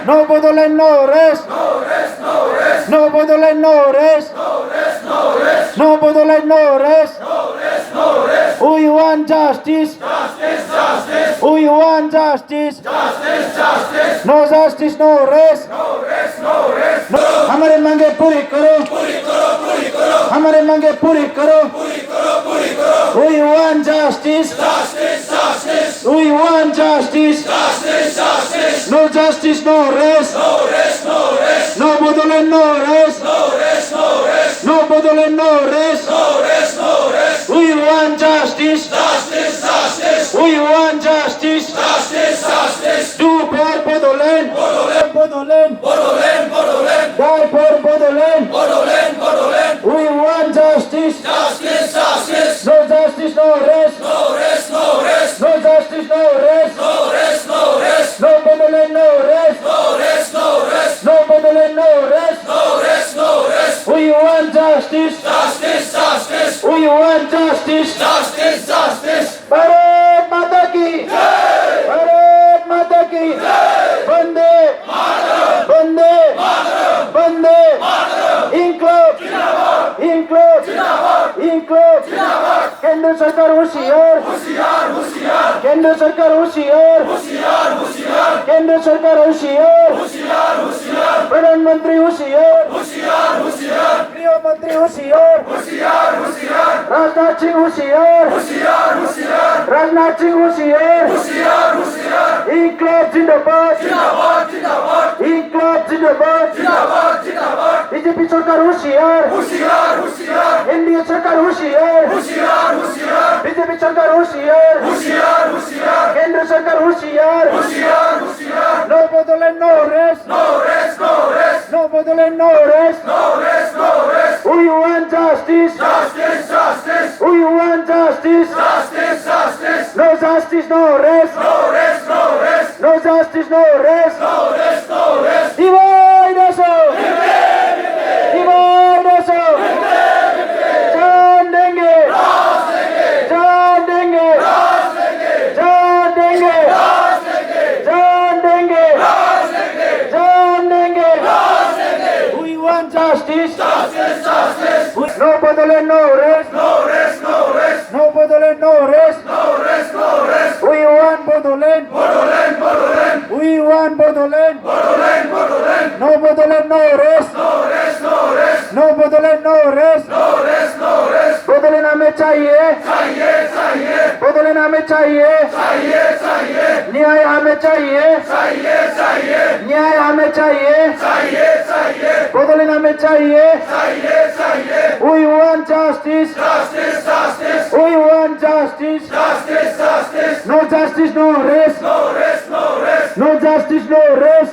No Bodoland, no rest. No Bodoland, no rest. No Bodoland, no rest. We want justice. We want justice. No justice, no rest. हमारे मांगे पूरी करो. हमारे मांगे पूरी करो. We want justice. We want justice. No justice, no rest. No Bodoland, no rest. No Bodoland, no rest. We want justice. We want justice. Do for Bodoland. Bodoland. Die for Bodoland. We want justice. No justice, no rest. No justice, no rest. No Bodoland, no rest. No Bodoland, no rest. We want justice. We want justice. Bharat Mata ki. Bharat Mata ki. Bande. Bande. Bande. Inqilab. Inqilab. Inqilab. केंद्र सरकार होशियार. केंद्र सरकार होशियार. केंद्र सरकार होशियार. प्रधानमंत्री होशियार. गृह मंत्री होशियार. राजनाथ सिंह होशियार. राजनाथ सिंह होशियार. इंकलाब जिंदाबाद. इंकलाब जिंदाबाद. बीजेपी सरकार होशियार. एनडीए सरकार होशियार. बीजेपी सरकार होशियार. केंद्र सरकार होशियार. No Bodoland, no rest. No Bodoland, no rest. We want justice. We want justice. No justice, no rest. No justice, no rest. Divide us all. Divide us all. जान देंगे. जान देंगे. जान देंगे. जान देंगे. जान देंगे. We want justice. No Bodoland, no rest. No Bodoland, no rest. We want Bodoland. We want Bodoland. No Bodoland, no rest. No Bodoland, no rest. Bodoland हमें चाहिए. Bodoland हमें चाहिए. न्याय हमें चाहिए. न्याय हमें चाहिए. Bodoland हमें चाहिए. We want justice. We want justice. No justice, no rest. No justice, no rest.